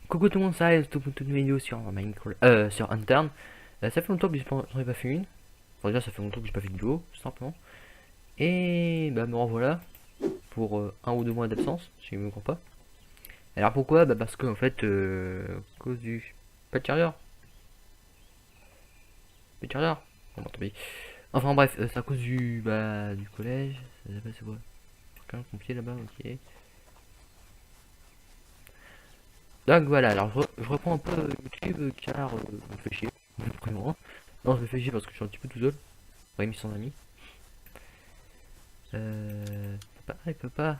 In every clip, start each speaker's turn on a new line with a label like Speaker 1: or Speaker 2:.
Speaker 1: Coucou tout le monde, ça c'est toute une vidéo sur Minecraft, sur Unturned. Ça fait longtemps que j'en ai pas fait une. Enfin, déjà, ça fait longtemps que j'ai pas fait de vidéo, tout simplement. Et bah, me revoilà pour 1 ou 2 mois d'absence, si je me comprends pas. Alors pourquoi? Bah, parce que en fait, à cause du. Pas de chargeur. Pas de chargeur. Bon, bah, tant pis. Enfin bref, c'est à cause du collège. Ça s'appelle c'est quoi? Quelqu'un pompier là-bas, ok. Donc voilà, alors je reprends un peu YouTube car je me fais chier, vraiment. Non, je me fais chier parce que je suis un petit peu tout seul, mis sans amis. Il peut pas.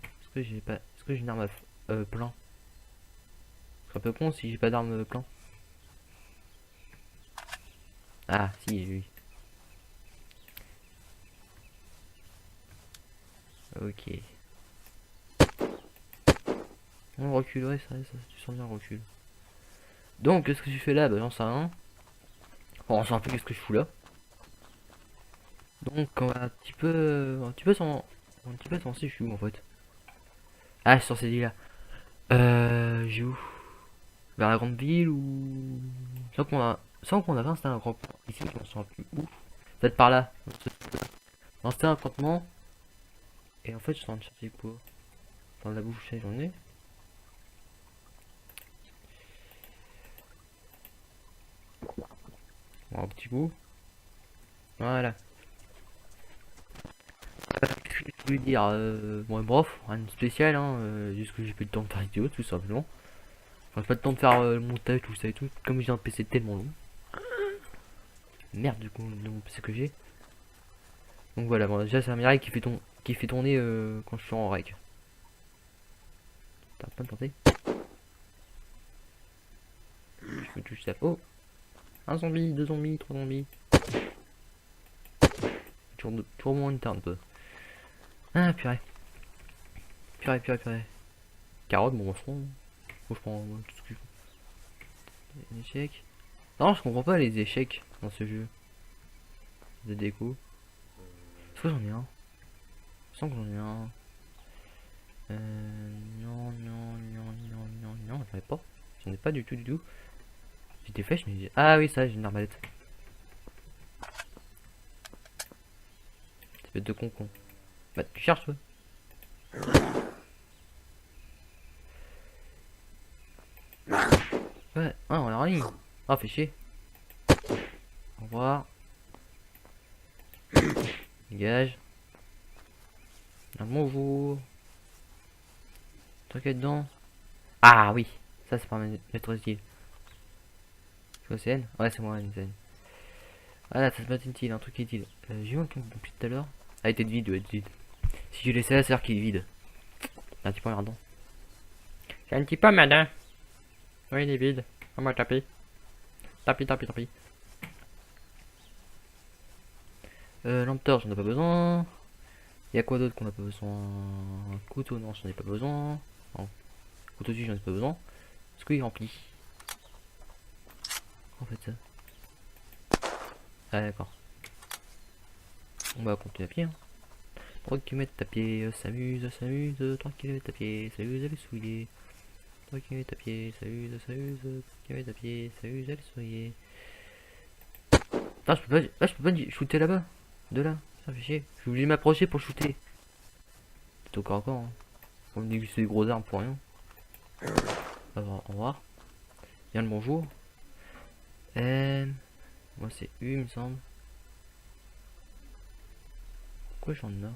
Speaker 1: Est-ce que j'ai pas. Est-ce que j'ai une arme à plein? C'est un peu con si j'ai pas d'arme plein. Ah, si, oui. Ok. On recule, ouais, ça, tu sens bien le recul. Donc, qu'est-ce que tu fais là? Bah, j'en sais rien. Bon, on sait un peu qu'est-ce que je fous là. Donc, on va un petit peu censé, je suis où en fait? Ah, je suis censé dire là. J'ai où? Vers la grande ville ou. Sans qu'on avait installé un grand pont ici, on s'en plus où? Peut-être par là. On installe un campement. Et en fait, je suis en train de chercher quoi? Dans la bouche, j'en ai. Bon, un petit bout. Voilà. Qu'est-ce que je voulais dire? Bon, bref, rien de spécial, hein. Juste que j'ai pas eu le temps de faire vidéo, tout simplement. Enfin, j'ai pas le temps de faire le montage, tout ça et tout. Comme j'ai un PC tellement long. Merde, du coup, de mon PC que j'ai. Donc voilà, bon, déjà, c'est un miracle qui fait tourner quand je suis en rec. T'as pas de tenter? Je me touche ça. Oh! Un zombie, 2 zombies, 3 zombies. Toujours moins une turn, peu. Ah, purée. Purée, purée, purée. Carotte, bon, je prends tout ce que je veux. Un échec. Non, je comprends pas les échecs dans ce jeu de déco. Est-ce que j'en ai un? Je sens que j'en ai un. Non, non, non, non, non, non, j'en ai pas. J'en ai pas du tout, du tout. J'ai des flèches, mais. Ah oui, ça, j'ai une arbalète. Ça fait 2 concons. Bah, tu cherches, toi. Ouais, ah, on l'a en ligne. Ah, fait chier. Au revoir. Dégage. Un bonjour. Truc dedans. Ah oui, ça c'est pas mettre utile. C'est quoi, c'est N? Ouais, c'est moi, N. Voilà, ça se met utile, un truc utile. J'ai eu un truc depuis tout à l'heure. Ah, il était vide, ouais, vide. Si je laissais là, c'est-à-dire qu'il est vide. C'est un petit peu merdant. C'est un petit peu merdant. Oui, il est vide. On m'a tapé. Tapis, tapis, tapis. Lampe torche, j'en ai pas besoin. Y'a quoi d'autre qu'on a pas besoin? Un couteau, non, j'en ai pas besoin. Non. Couteau dessus, j'en ai pas besoin. Est-ce qu'il est rempli? En fait, ça. Ah, d'accord. On va continuer à pied. Hein. 3 km à pied, s'amuse, s'amuse. 3 km à pied, s'amuse à les souiller. 3 km à pied, s'amuse, s'amuse. 3 km à pied, s'amuse à les souiller. Ah, je peux pas, ah, je peux pas shooter là-bas. De là, ça fait chier. Je suis obligé de m'approcher pour shooter. C'est encore encore. Hein. On me dit que c'est des gros armes pour rien. Au revoir. Bien le bonjour. Moi c'est U, il me semble. Pourquoi j'en ai?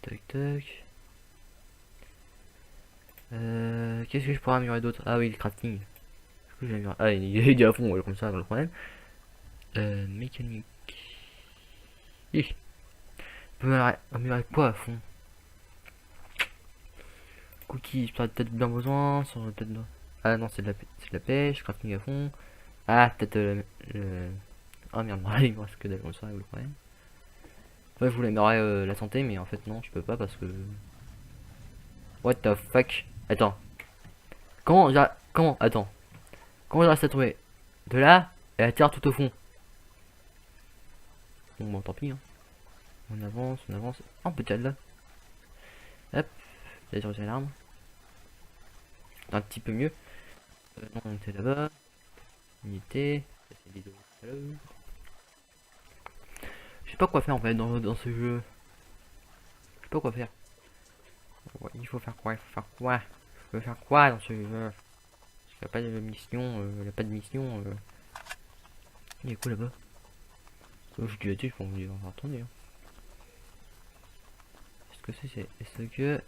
Speaker 1: Tac tac. Qu'est-ce que je pourrais améliorer d'autre? Ah oui, le crafting. Est-ce que j'ai amélioré? Ah, il est déjà à fond, ouais, comme ça, le problème. Mécanique. Hi. Je peux améliorer quoi à fond? Cookies, j'en ai peut-être bien besoin. Ah non, c'est de la pêche, crafting à fond. Ah, peut-être le. Ah merde, il me reste que dalle comme ça, le problème. Ouais, je voulais améliorer la santé, mais en fait, non, je peux pas parce que. What the fuck? Attends. Comment? Attends. Comment j'ai réussi à tomber? De là, elle attire tout au fond. Bon, tant pis. Hein. On avance, on avance. Oh, peut-être là. Hop, j'ai sur l'alarme. Un petit peu mieux. Non, on était là-bas. Unité. Ça, c'est des dos. Je sais pas quoi faire en fait dans ce jeu. Je sais pas quoi faire. Ouais, il faut faire quoi? Il faut faire quoi? Je peux faire quoi dans ce jeu? Parce qu'il n'y a pas de mission. Il n'y a pas de mission. Il y a quoi là-bas? Je dis là-dessus, je pense qu'on va retourner. Hein. Est-ce que c'est. Est-ce que.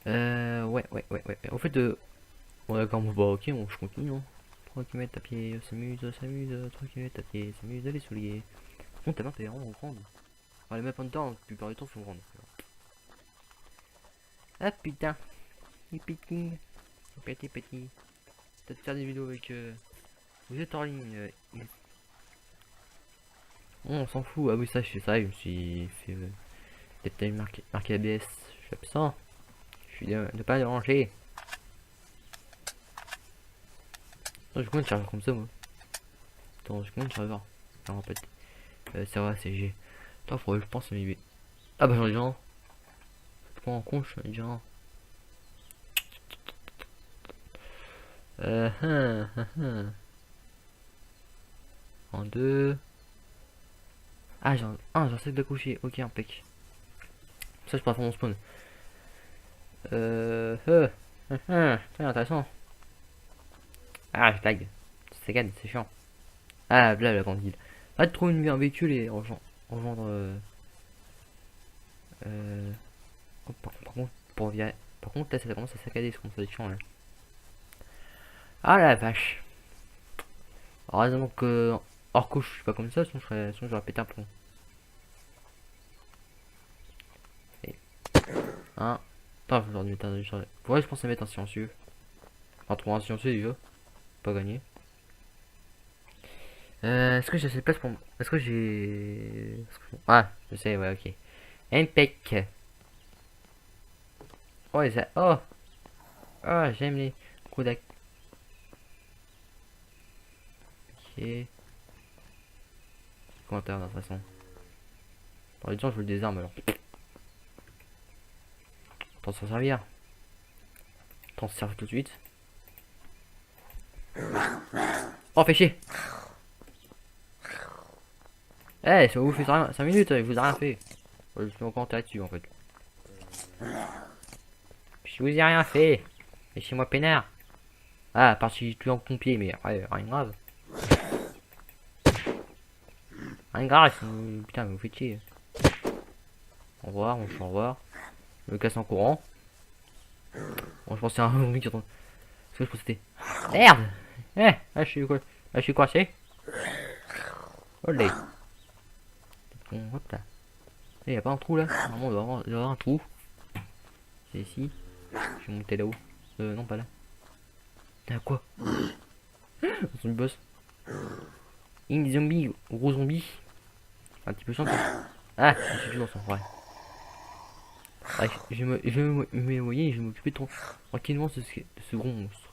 Speaker 1: Ouais. En fait, bon d'accord, bon, bah ok, bon, je continue. Hein. 3 km à pied, s'amuse. 3 km à pied, s'amuse, les souliers. Par contre, ta map est vraiment grande. Enfin, les maps en temps, la plupart du temps, sont grandes. Ah putain, il pique. Petit. Peut-être faire des vidéos avec. Vous êtes en ligne. On s'en fout. Ah oui, ça, je sais ça, je me suis fait. Peut-être marqué ABS. Je suis absent. Je suis de pas déranger. Attends, je combien de chargeurs comme ça, moi? Attends, j'ai combien de chargeurs? Non, en fait. C'est vrai, c'est G. Attends, faudrait que je pense à mes. Ah bah j'en ai déjà un. Je prends en compte, j'en ai déjà un. En deux. Ah, j'en sais d'accoucher. Ok, impec. Ça, je pourrais faire mon spawn. Très intéressant. Ah, je lag. C'est calme, c'est chiant. Ah, là, la grande ville. Va de trouver un véhicule et rejoindre. Oh, par contre, pour virer. Par contre, là, ça commence à saccader, ça commence à être chiant là. Ah la vache. Heureusement que. Hors couche, je suis pas comme ça, sinon j'aurais pété un plomb. Hein. Attends, je vais mettre un. Ouais, je pense à mettre un silencieux. Enfin, trouver un silencieux déjà. Pas gagné. Est-ce que j'ai assez de place pour. Est-ce que j'ai. Ah, je sais, ouais, ok. Impec. Oh, les a. Oh! Oh, j'aime les Kodak. Ok. Commentaire de toute façon. Par les gens, je veux des armes alors. T'en s'en servir. T'en sers tout de suite. Oh, fais chier! Eh, hey, ça vous fait 5 minutes, je vous ai rien fait. Je suis encore là-dessus en fait. Je vous ai rien fait. Laissez-moi peinard. Ah, parce que je suis en pompier, mais ouais, rien de grave. Rien de grave, putain, vous faites chier. Au revoir, on se au revoir. Je me casse en courant. Bon, je pensais à un zombie qui attend. Ce que je pensais c'était. Merde! Eh, je suis quoi? Je suis coincé. Olé. Bon, hop là. Il y a pas un trou là? Normalement, il doit y avoir un trou. C'est ici. Je vais monter là-haut. Non, pas là. T'as quoi? Zombie boss. Une zombie, gros zombie. Un petit peu simple. Ah, je suis toujours sans vrai. Ouais, je vais m'éloigner et je vais m'occuper tranquillement de ce gros monstre.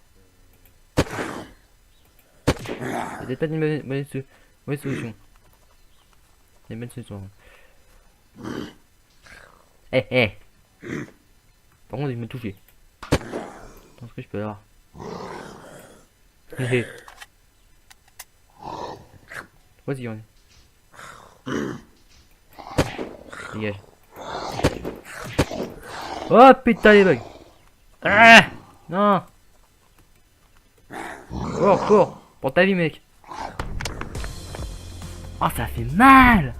Speaker 1: C'est peut-être pas une mauvaise solution. C'est une bonne solution. Eh. Par contre, il me touché. Attends, est-ce que je peux l'avoir? Vas-y, on est. Dégage. Oh putain, les bugs. Ah non. Cours. Pour ta vie, mec. Oh, ça fait mal.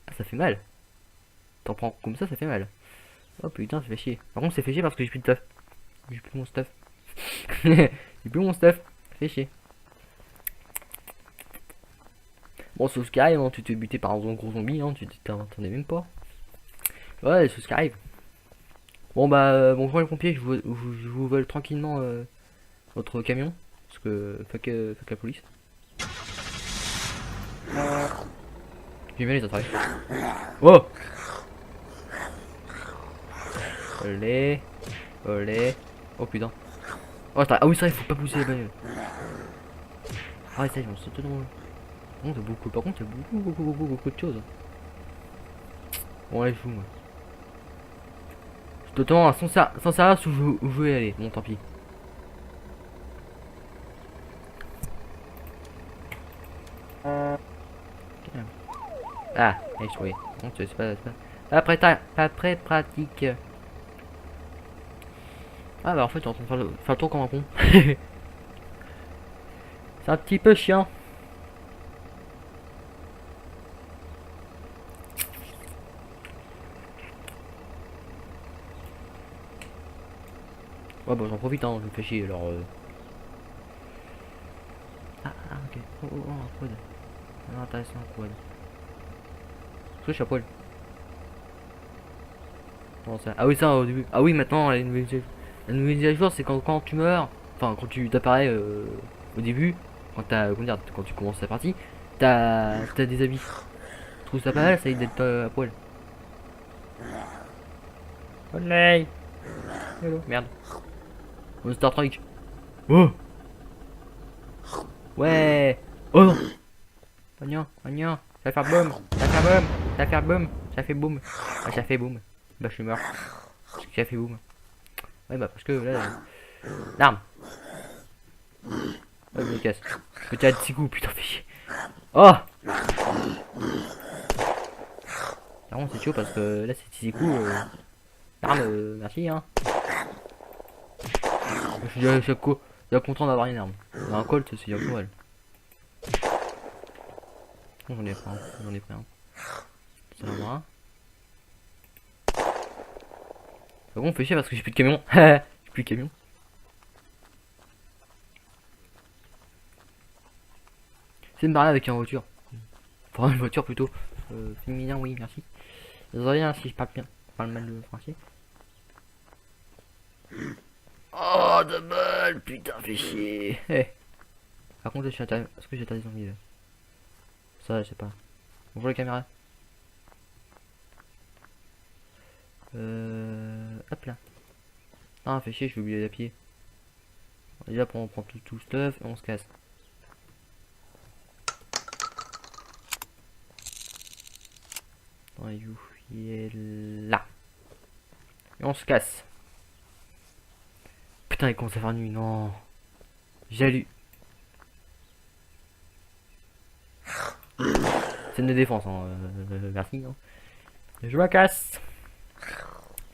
Speaker 1: Ah, ça fait mal. T'en prends comme ça fait mal. Oh putain, ça fait chier. Par contre, ça fait chier parce que j'ai plus de stuff. J'ai plus mon stuff. J'ai plus mon stuff. Ça fait chier. Bon, sous Sky, hein, tu t'es buté par un gros zombie, hein, tu t'attendais même pas. Ouais, sous Sky. Bon bah, bonjour les pompiers, je vous vole tranquillement votre camion. Parce que, fuck la police. J'ai bien les attaques. Oh! Olé. Oh putain. Oh, ah oui, c'est vrai, faut pas pousser la bagnole. Ah ouais, ça, je m'en saute dedans. Bon, t'as beaucoup, par contre, t'as beaucoup de choses. Bon, allez, je joue, moi. Je t'attends sans service où je vais aller. Bon, tant pis. Ah, échoué. Bon, c'est pas. Après pratique. Ah, bah en fait, t'es en train de faire le tour comme un con. C'est un petit peu chiant. Ouais, bon, j'en profite, hein, je me fais chier alors. Ok. Un quad. Ah, intéressant, un quad. Est-ce que je suis à poil? Non, ça... Ah oui, ça au début. Ah oui, maintenant, la nouvelle mise à jour, c'est quand tu meurs. Enfin, quand tu t'apparais au début, comment dire, quand tu commences la partie, t'as des habits. Je trouve ça pas mal, ça d'être à poil. Olé! Hello. Merde. On Star Trek. Oh! Ouais! Oh non! Agnan, ça va faire boum! Ça va faire boum! Ça va faire boum! Ça fait boum! Ah, ça fait boum! Bah, je suis mort. Parce que ça fait boum. Ouais, bah, parce que là. L'arme! Ouais, je me casse. Petit à petit coup, putain, fais chier. Oh! Par contre, c'est chaud parce que là, c'est petit coup. L'arme, merci, hein. Je suis déjà content d'avoir une arme. Un Colt, c'est bien pour elle. J'en ai pris un. J'en ai pris un. Ça en a un. Par contre, fait chier parce que j'ai plus de camion. J'ai plus de camion. C'est me barrer avec une voiture. Enfin, une voiture plutôt. Féminin, oui, merci. Désolé hein, si je parle bien. Je parle mal le français. Oh, de balle, putain, fait chier. Hey. Par contre, je suis interdit. Est-ce que j'ai interdit zombies là? Ça, je sais pas. Bonjour les caméras. Hop là. Ah, fait chier, je vais oublier la pied. Déjà, on prend tout le stuff et on se casse. Attends, il est là. Et on se casse. Putain, il commence à faire nuit, non. J'ai lu. Scène de défense, hein. Merci. Hein. Je me casse.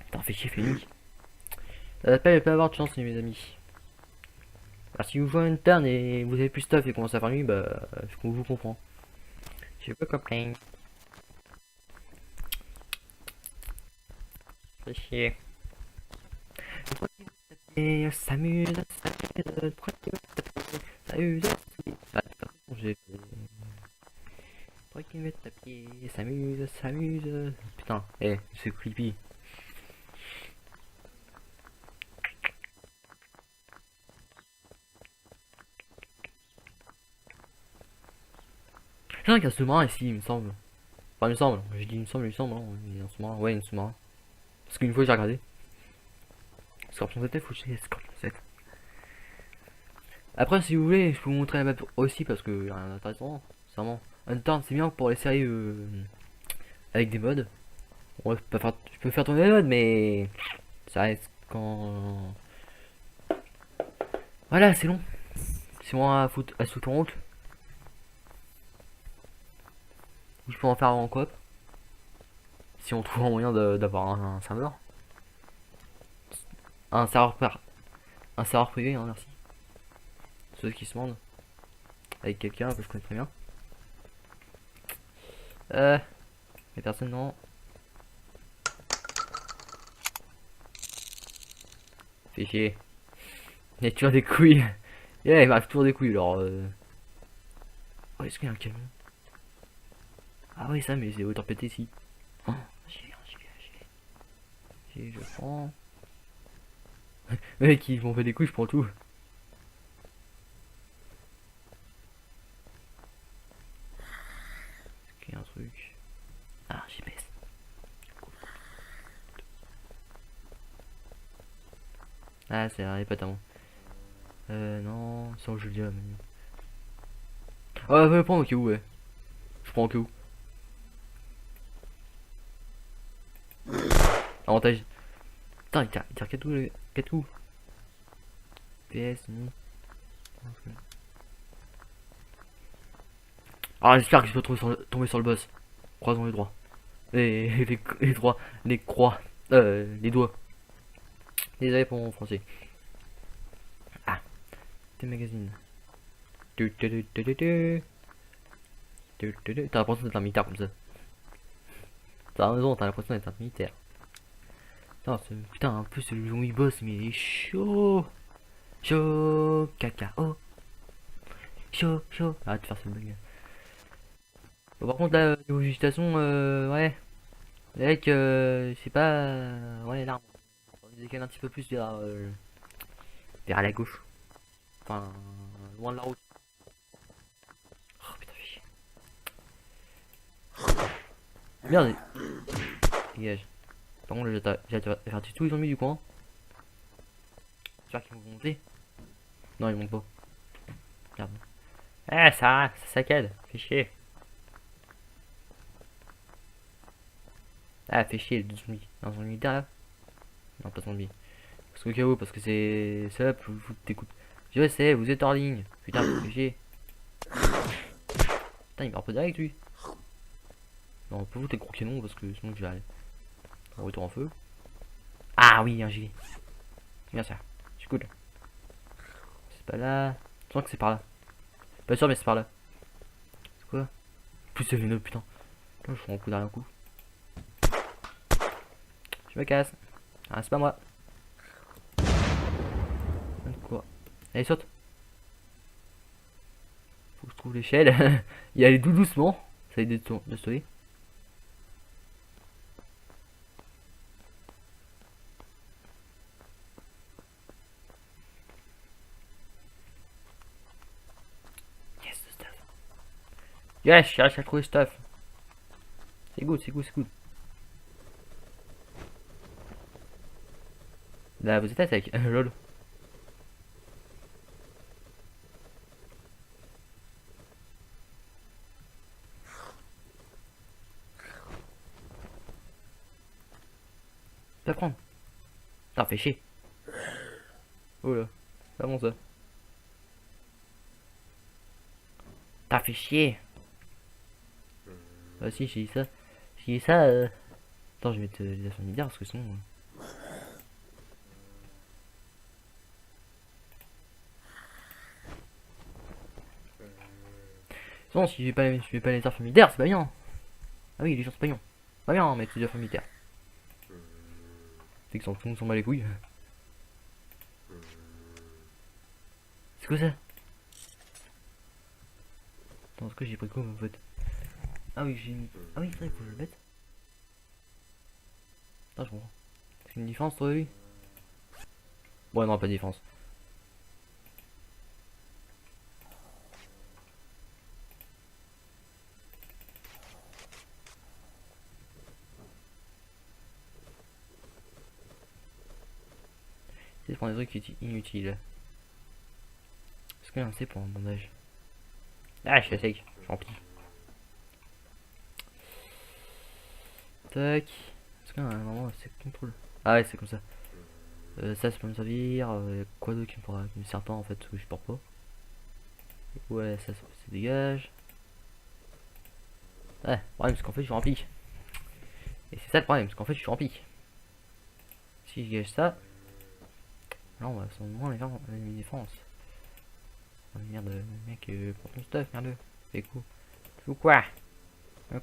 Speaker 1: Putain, fait chier, fait nuit. Ça s'appelle pas avoir de chance, mes amis. Alors, si vous jouez à une turn et vous avez plus stuff et commence à faire nuit, bah, je vous comprends. Je peux comprendre. Fait chier. Et s'amuse, s'amuse, s'amuse, j'ai 3 km à pied, s'amuse. Putain, c'est creepy. J'ai un cas sous-marin ici, il me semble. Enfin, il me semble, j'ai dit il me semble, hein. Il y a un sous-marin, ouais, une sous-marin. Parce qu'une fois j'ai regardé. Scorpion 7, faut que je Scorpion 7. Après, si vous voulez, je peux vous montrer la map aussi parce que rien d'intéressant. C'est vraiment. Unturn, c'est bien pour les séries avec des mods. Ouais, je peux faire tourner les mods, mais ça reste quand. Voilà, c'est long. C'est moins à foutre en route. Je peux en faire en coop. Si on trouve un moyen d'avoir un serveur. Un serveur un serveur privé, hein, merci. Ceux qui se demandent. Avec quelqu'un que je connais très bien. Mais personne non. Fait chier. Il y a toujours des couilles. Il m'arrive toujours des couilles alors. Oh, est-ce qu'il y a un camion? Ah oui, ça, mais c'est autant péter ici. Oh, je prends. Mec, ils m'ont fait des couilles, je prends tout. Est-ce qu'il y a un truc? Ah, j'y baisse. Ah, c'est un pote à moi. Non, sans je le dis là. Ouais, le prendre au cas où, ouais. Je prends au cas où. Avantage. Putain, il tire 4 coups, 4 coups. PS, non. Ah, j'espère que je peux tomber sur le boss. Croisons les droits. Les droits, les croix. Les doigts. Désolé pour mon français. Ah, tes magazines. T'as l'impression d'être un militaire comme ça. T'as raison, t'as l'impression d'être un militaire. Putain, un peu ce long boss, mais il est chaud. Chaud, cacao. Chaud, chaud. Arrête de faire cette blague. Bon, par contre, là, niveau végétation, ouais. Avec, je sais pas. Ouais, l'arbre. On décale un petit peu plus vers la gauche. Enfin, loin de la route. Oh putain, fais chier. Merde, dégage. Par contre, j'ai averti tous les zombies du coin. J'espère qu'ils vont monter. Non, ils montent pas. Merde. Ah, ça saccade. Fais chier. Ah, fais chier, deux zombies. Un zombie derrière. Non, pas zombie. Parce que KO, parce que c'est ça, vous t'écoute. Je sais, vous êtes hors ligne. Putain, fais chier. Putain, il meurt pas direct lui. Non, on peut vous tes gros canons parce que sinon je vais aller. En retour en feu. Ah oui, un gilet. C'est bien ça. C'est cool. C'est pas là. Je sens que c'est par là. Pas sûr, mais c'est par là. C'est quoi? Plus c'est véneux, putain. Putain, je prends un coup derrière un coup. Je me casse. Ah, c'est pas moi. Quoi? Allez, saute. Faut que je trouve l'échelle. Il y a les tout doucement. Ça aide de sauter. Yes, le stuff. Yes, j'ai réussi à trouver stuff. C'est good, c'est good, c'est good. Là, vous êtes à sec. Lol. Pas prendre. Putain, fais chier. Oh là. Pas bon ça. T'as fait chier. Ah si, j'ai dit ça. J'ai dit ça. Attends, je vais mettre les affaires militaires parce que sinon. Sinon, si je vais pas les affaires militaires, c'est pas bien. Ah oui, les gens, c'est pas bien. Pas bien, mettre les affaires militaires. C'est que tout le monde s'en bat les couilles. C'est quoi ça? Attends, est-ce que j'ai pris quoi en fait? Ah oui, j'ai mis. Ah oui, c'est vrai, faut que je le mette. Attends, je comprends. C'est une différence, toi, lui? Bon, non, pas de différence. C'est pour des trucs inutiles. Est-ce qu'il y a un C pour un bandage? Ah, je suis à sec, je remplis. Tac. Est-ce qu'il y a un moment c'est contrôle? Ah ouais, c'est comme ça. Ça peut me servir. Quoi d'autre qui me sert pas en fait, parce que je porte pas. Ouais, ça se dégage. Ouais, le problème c'est qu'en fait je suis rempli. Et c'est ça le problème, parce qu'en fait je suis rempli. Si je gage ça, là on va sans moins les défenses. Oh, merde, mec, prends ton stuff, merde. C'est cool. Tu fous quoi?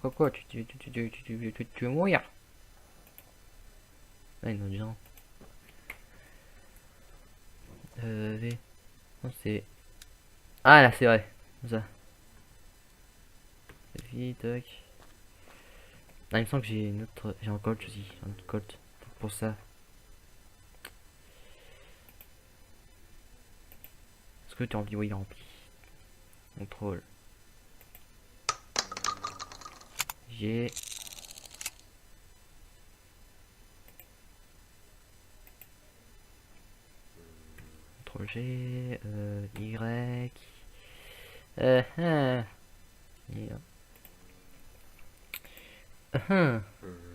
Speaker 1: Coco, tu veux mourir? Ah, il y en a déjà un. V. Non, c'est. Ah là, c'est vrai. Comme ça. Vite, tac. Ah, il me semble que j'ai une autre. J'ai un colt aussi. Un autre colt. Pour ça. Est-ce que tu es rempli? Oui, il est rempli. Contrôle. J'ai. Contrôle G, Y.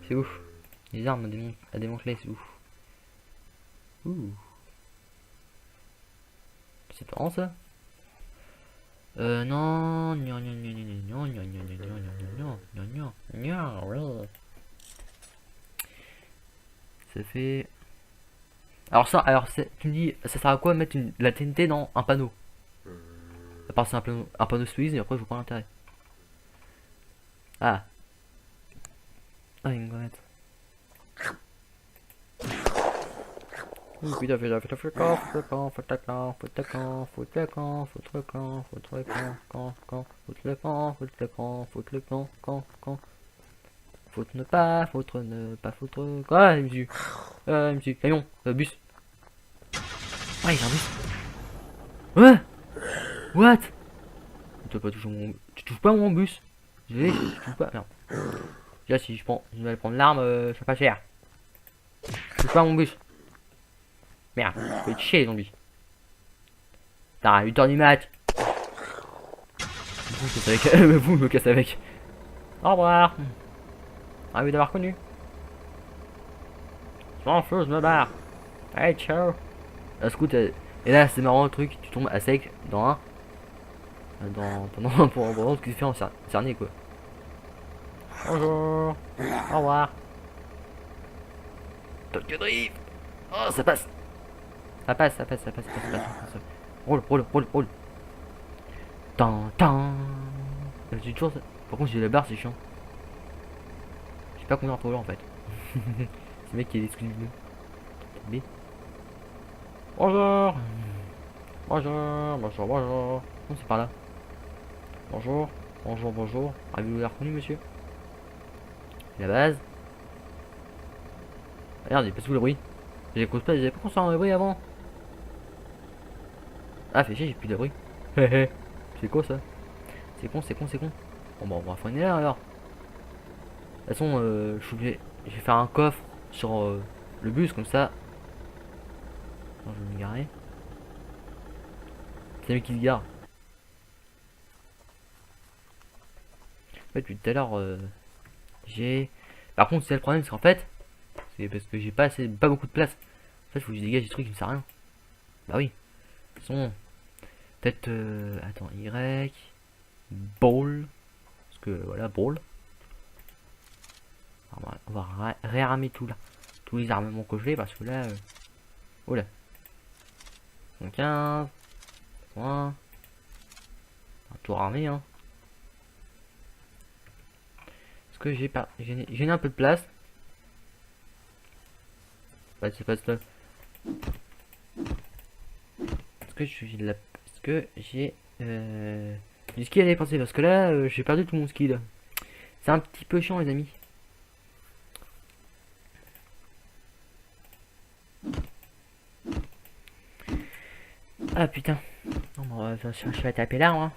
Speaker 1: C'est ouf. Les armes à démanteler, c'est ouf. Ouh. C'est marrant ça. Non. Ouais. Ça fait. Alors tu me dis, ça sert à quoi mettre la TNT dans un panneau? À part c'est un panneau Squeeze et après je vois pas l'intérêt. Ah. Ah, une grenade. Putain, fais le camp, Faute ne pas, foutre. Ah, il me tue. Il me tue. Camion, bus. Ah, il y a un bus. Ouais. What? Tu dois pas toucher mon. Tu touches pas mon bus. Je touche pas. Merde. Déjà, si je vais prendre l'arme, ça fait pas cher. Je touche pas mon bus. Merde, je vais te chier les zombies. Putain, 8h du mat. Vous me cassez avec. Au revoir. Ravi d'avoir connu. Sans feu, je me barre. Allez, ciao. Scout, et là, c'est marrant le truc, tu tombes à sec dans un. Pendant ce qui se fait en cerné, quoi. Bonjour. Au revoir. Tokyo Drift. Oh, ça passe. Ça passe. Roule. Tan. J'ai toujours ça. Par contre, j'ai la barre, c'est chiant. Je sais pas combien de en fait. C'est le mec qui est exclusif. B. Bonjour. Non, c'est par là. Bonjour. Avez-vous l'air reconnu, monsieur? La base. Ah, merde, il passe où le bruit? J'avais pas conscience le bruit avant. Ah, fait chier, j'ai plus de bruit. C'est quoi ça? C'est con. Bon, bah, on va freiner là alors. De toute façon, je vais faire un coffre sur le bus comme ça. Attends, je vais me garer. C'est lui qui se gare. En fait, depuis tout à l'heure, j'ai. Par contre, c'est le problème, c'est qu'en fait, c'est parce que j'ai pas beaucoup de place. En fait, faut que je dégage des trucs qui me servent à rien. Bah oui. De toute façon, peut-être. Attends, Y. Ball. Parce que voilà, ball. On va réarmer tout là. Tous les armements que j'ai parce que là. Oh là. 15. Un tout armé, hein. Est-ce que j'ai pas. J'ai un peu de place. Ouais, c'est pas ça. Est-ce que j'ai de la. Est-ce que j'ai. Du ski à dépenser parce que là, j'ai perdu tout mon ski là. C'est un petit peu chiant, les amis. Ah putain. Non, bon, on va chercher à taper l'arbre. Hein.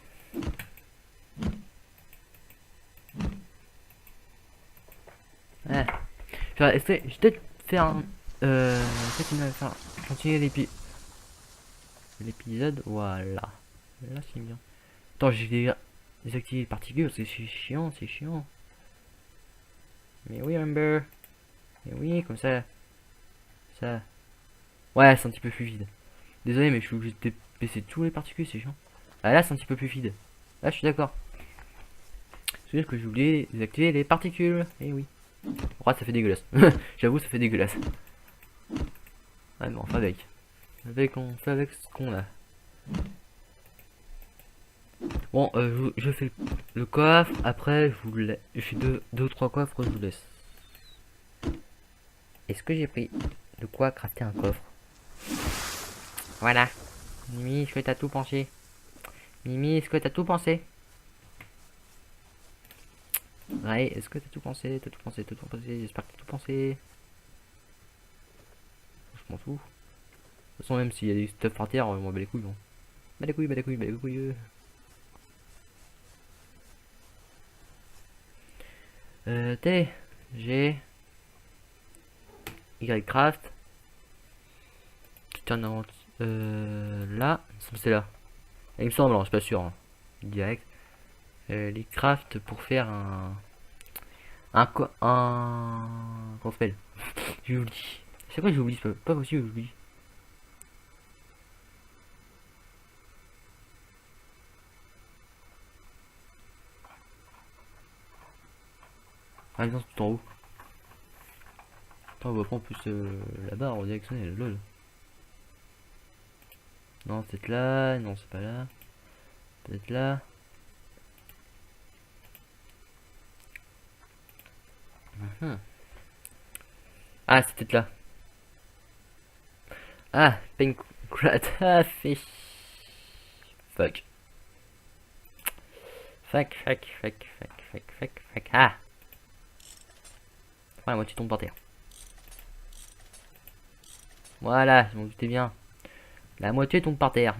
Speaker 1: Ouais. Je vais peut-être faire un. Peut-être continuer l'épisode. Voilà. Là, c'est bien. Attends, j'ai désactivé les particules, c'est chiant. Mais oui, Amber. Mais oui, comme ça. Ça. Ouais, c'est un petit peu plus vide. Désolé, mais je suis obligé de baisser tous les particules, c'est chiant. Ah là, c'est un petit peu plus vide. Là, je suis d'accord. C'est juste que j'ai oublié de désactiver les particules. Et oui. Ouais, ça fait dégueulasse. J'avoue, ça fait dégueulasse. Ouais, mais on fait avec. On fait avec ce qu'on a. Bon, je fais le coffre. Après, je fais deux, trois coffres, je vous laisse. Est-ce que j'ai pris de quoi crafter un coffre? Voilà. Mimi, est-ce que t'as tout pensé? Ouais, est-ce que t'as tout pensé? J'espère que t'as tout pensé. Je m'en fous. De toute façon, même s'il y a des stuff par terre, on va bat les couilles. Bon. Bat les couilles. T, G, Y craft. Tout en Là, c'est là. Il me semble, hein, je suis pas sûr. Hein. Direct. Les crafts pour faire un quoi, comment ça s'appelle? J'oublie. C'est vrai que j'oublie, c'est pas possible, j'oublie. Ah non, c'est tout en haut. Attends, on voit pas en plus la barre en directionnel, lol. Non, c'est là, non, c'est pas là. Peut-être là. Ah, c'est peut-être là. Ah, Pancrat. Ah, fish. Fuck. Fuck. Ah! Ouais, moi tu tombes par terre. Voilà, je m'en doutais bien. La moitié tombe par terre.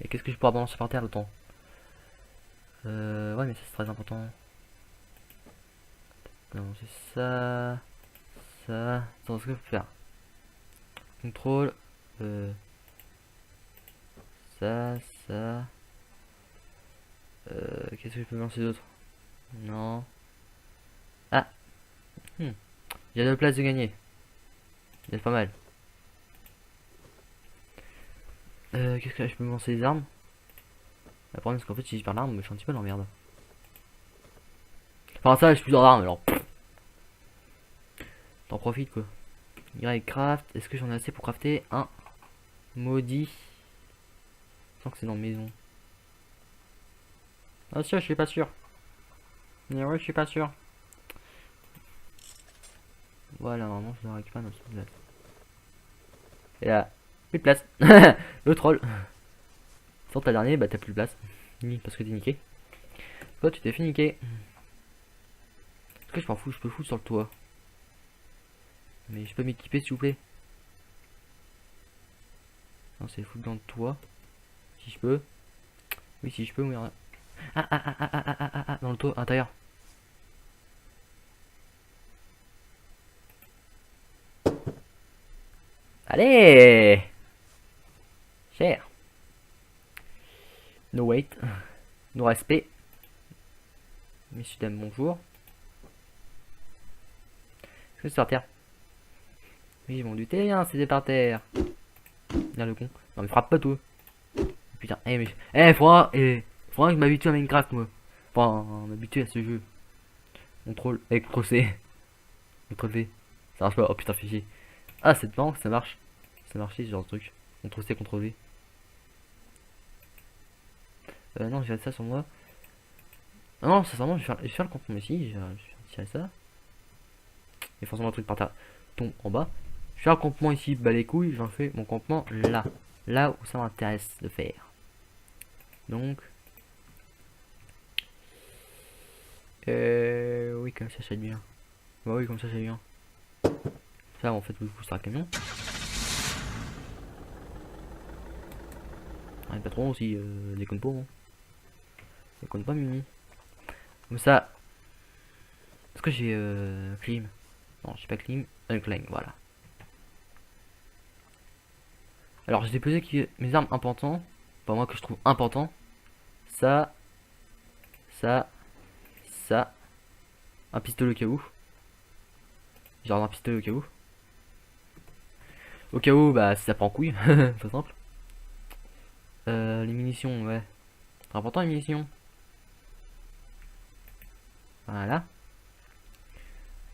Speaker 1: Et qu'est-ce que je pourrais balancer par terre le temps? Ouais, mais ça c'est très important. Non, c'est ça. Ça. Attends, ce que je peux faire. Contrôle. Ça, ça. Qu'est-ce que je peux lancer d'autre? Non. Ah! Il y a de la place de gagner. C'est pas mal. Qu'est-ce que je peux me lancer des armes? Le problème c'est qu'en fait si je perds l'arme, je suis un petit peu dans la merde. Enfin ça, j'ai plusieurs armes alors. T'en profites quoi. Y craft. Est-ce que j'en ai assez pour crafter un maudit? Je sens que c'est dans la maison. Ah si, je suis pas sûr. Mais ouais, je suis pas sûr. Voilà, normalement je dois récupérer notre place. Et là, plus de place. Le troll. Sans ta dernier, bah t'as plus de place. Ni parce que t'es niqué. Toi tu t'es fait niquer. Est-ce que je m'en fous, je peux foutre sur le toit. Mais je peux m'équiper s'il vous plaît. Non, c'est foutre dans le toit. Si je peux. Oui, si je peux, merde. Dans le toit intérieur. Allez! Cher. No wait. No respect. Messieurs, dames, bonjour. Est-ce que c'est par terre? Oui, mon dieu, t'es rien, c'était par terre. Viens le con. Non, mais frappe pas toi. Putain, mais. Faudra que je m'habitue à Minecraft, moi. Enfin, m'habituer à ce jeu. Contrôle. Ctrl C. Ctrl V. Ça marche pas. Oh putain, fichier. Ah, cette banque, ça marche. Ça marchait ce genre de truc. Ctrl C, Ctrl V. Non, j'ai ça sur moi. Non, sincèrement, je vais faire le campement ici. Je vais tirer ça. Il y a forcément un truc par terre. Tombe en bas. Je fais un campement ici, bah les couilles. J'en fais mon campement là. Là où ça m'intéresse de faire. Donc. Oui, comme ça, c'est bien. Bah oui, comme ça, c'est bien. Ça, en fait, vous poussez un camion. Ah, pas trop aussi, déconne pas. Hein. Déconne pas, Mimi. Comme ça. Est-ce que j'ai clim? Non, j'ai pas clim. Unclaim, voilà. Alors, j'ai déposé mes armes importantes. Pas moi que je trouve important. Ça. Ça. Ça. Un pistolet au cas où. Genre un pistolet au cas où. Au cas où, bah, si ça prend couille. C'est simple. Les munitions, ouais. C'est important les munitions. Voilà.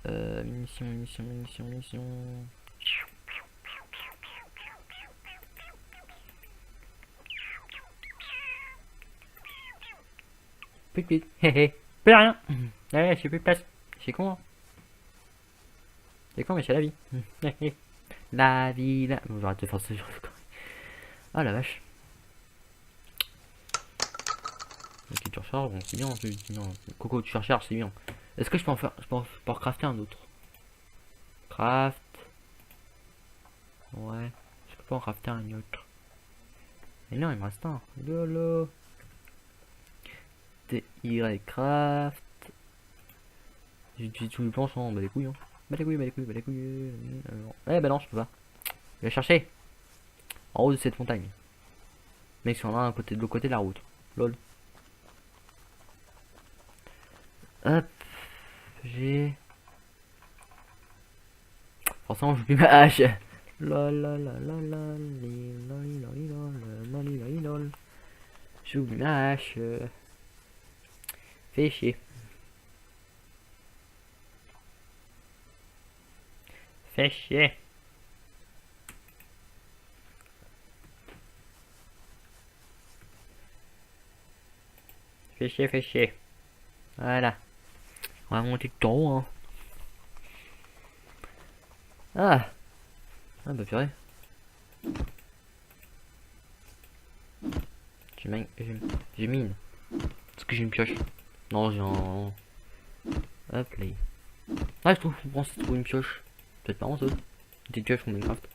Speaker 1: Munitions. Plus. Hé. Plus rien. Ouais, j'ai plus de place. C'est con, hein. C'est con, mais c'est la vie. La vie, la. Bon, j'arrête de faire ça. Ah la vache. Ok, tu recharges, bon, c'est bien. Non. Coco, tu recharges, c'est bien. Est-ce que je peux en faire. Je peux en crafter un autre? Craft. Ouais. Je peux pas en crafter un autre. Mais non, il me reste un. Lolo. TY craft. J'ai tous les planches, hein. Bah les couilles, hein. Bah les couilles. Ouais, bah non, je peux pas. Je vais chercher. en haut de cette montagne. Mec, sur un côté de l'autre côté de la route. Lol. Hop. J'ai... Forcément, je plus ma hache. Lol, lol, lol, lol, lol, lol, lol, lol, lol, lol. J'oublie ma hache. Fais chier. Fais chier. Fais chier, fais chier. Voilà. On va monter tout en haut, hein. Ah. Ah bah purée. J'ai mine. Est-ce que j'ai une pioche? Non, j'ai un... Hop là. Ah, je trouve qu'on pense trouver une pioche. Peut-être pas en ça. Une petite pioche pour Minecraft.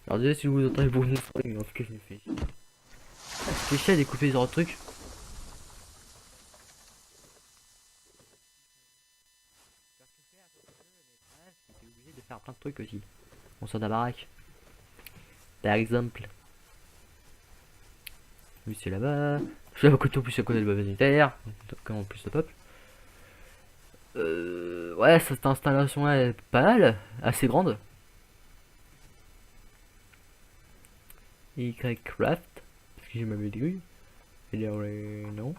Speaker 1: Alors désolé si vous entendez beaucoup de monstres, mais en tout cas je me fais. C'est chiant à découper ce genre de trucs. J'étais obligé de faire plein de trucs aussi. On sort de la baraque. Par exemple. Oui, c'est là-bas. Je suis à côté en plus à côté de la base militaire. Comme en plus le peuple. Ouais, cette installation là est pas mal. Assez grande. YCraft. Parce que j'ai ma vidéo. Et dire non.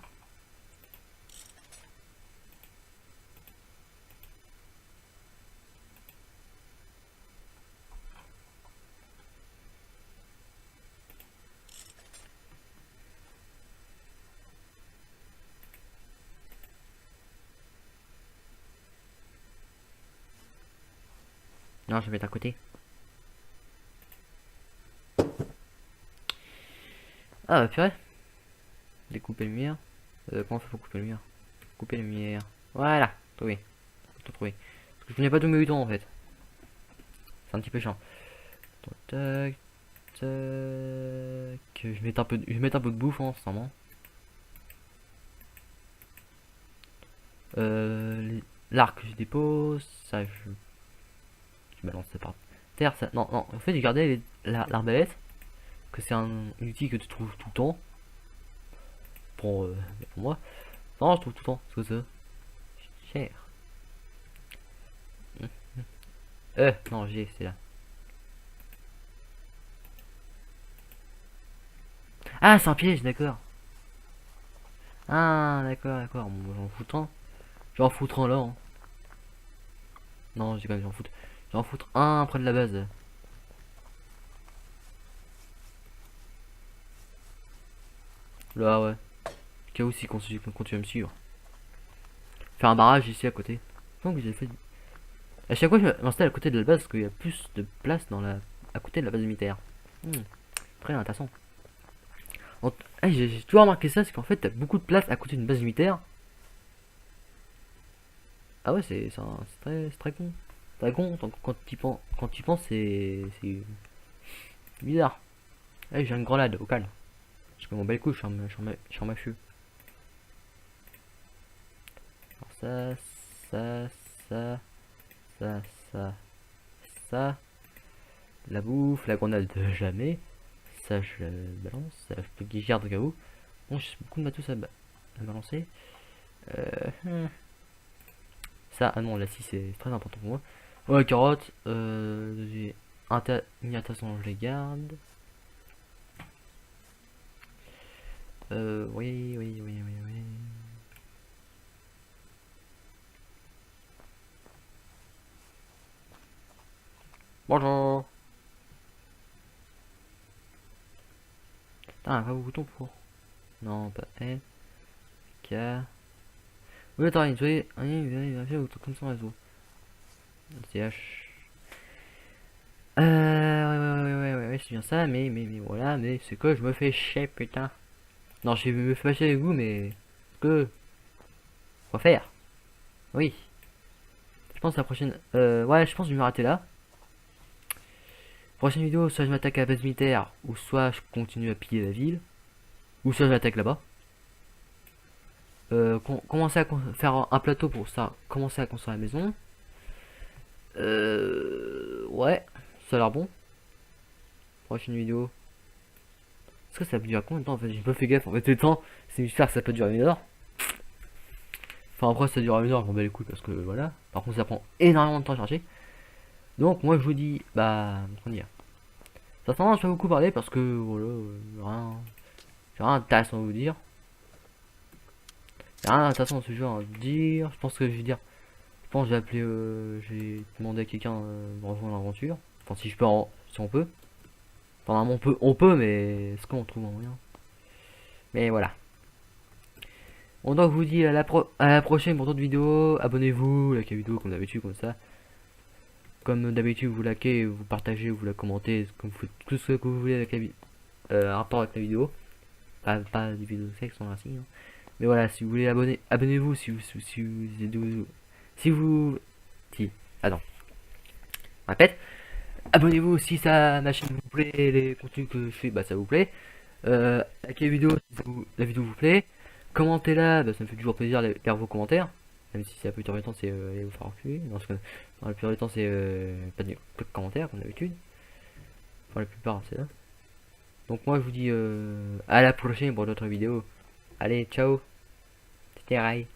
Speaker 1: Non, je vais mettre à côté. Ah, bah purée. Découper lumière. Comment on fait pour couper lumière? Couper lumière. Voilà, trouvé. Tout trouvé. Parce que je n'ai pas tous mes boutons en fait. C'est un petit peu chiant. Tac, tac. Je vais mettre un peu de bouffe en ce moment. L'arc je dépose. Ça je balance ça par terre. Ça... Non, non. En fait j'ai gardé l'arbalète. Que c'est un outil que tu trouves tout le temps. Pour moi. Non, je trouve tout le temps. C'est ça. Cher. Non, j'ai, c'est là. Ah, c'est un piège, d'accord. Ah, d'accord, d'accord. Bon, j'en foutre un. J'en foutre un là. Hein. Non, j'ai quand même j'en foutre. J'en foutre un près de la base. Là, ouais. Cas où si quand tu vas me suivre. Faire un barrage ici à côté. Donc j'ai fait. À chaque fois, je m'installe à côté de la base parce qu'il y a plus de place dans la. À côté de la base militaire. Très intéressant. J'ai toujours remarqué ça, c'est qu'en fait, t'as beaucoup de place à côté d'une base militaire. Ah ouais, c'est très con. Très con, quand tu penses, c'est bizarre. J'ai une grenade, au calme. Je m'en bats les couilles, je suis en mafieux. Alors ça, ça. La bouffe, la grenade, jamais. Ça, je balance. Ça, je peux garder au cas où. Bon, j'ai beaucoup de matos à balancer. Ça, ah non, la scie c'est très important pour moi. Ouais, carotte. J'ai une attention, je les garde. Oui. Bonjour. Putain, un vrai bouton pour. Non, pas L. K. Oui, attends, il doit y avoir comme ça en réseau. CH. Ouais, c'est bien ça, mais voilà, mais c'est que je me fais chier, putain. Non, je me fais fâcher avec vous, mais. Que. Quoi faire? Oui. Je pense à la prochaine. Ouais, je pense que je vais m'arrêter là. Prochaine vidéo, soit je m'attaque à la base militaire, ou soit je continue à piller la ville, ou soit je m'attaque là-bas. Commencer à faire un plateau pour ça, commencer à construire la maison. Ouais, ça a l'air bon. prochaine vidéo. Est-ce que ça peut durer combien de temps en fait? J'ai pas fait gaffe en fait, tout le temps. C'est j'espère que ça peut durer 1 heure. Enfin, après, ça dure 1 heure, je m'en bats les couilles parce que voilà. Par contre, ça prend énormément de temps à charger. Donc, moi, je vous dis, bah, comment dire. Ça tendance à pas beaucoup parler parce que voilà, rien. J'ai rien d'intéressant à vous dire. Y'a rien d'intéressant dans ce jeu à dire. Je pense que je vais dire. Je pense que je vais appeler. Je vais demander à quelqu'un de rejoindre l'aventure. Enfin, si je peux, si on peut. Enfin, normalement, on peut, mais est-ce qu'on trouve un moyen? Mais voilà. On donc vous dit à la prochaine pour d'autres vidéos. Abonnez-vous, likez la vidéo comme d'habitude, comme ça. Comme d'habitude, vous likez, vous partagez, vous la commentez, comme vous, tout ce que vous voulez avec la rapport avec la vidéo. Pas des vidéos de sexe, on ainsi. Hein. Mais voilà, si vous voulez abonnez-vous si vous si attends, répète. Abonnez-vous si ça ma chaîne vous plaît, les contenus que je fais, bah ça vous plaît. Likez la vidéo si la vidéo vous plaît. Commentez là, bah, ça me fait toujours plaisir de lire vos commentaires. Même si la plupart du temps c'est aller vous faire reculer. Dans la plupart du temps c'est pas de commentaires comme d'habitude. Enfin la plupart c'est là. Donc moi je vous dis à la prochaine pour d'autres vidéos. Allez, ciao. C'était Rai.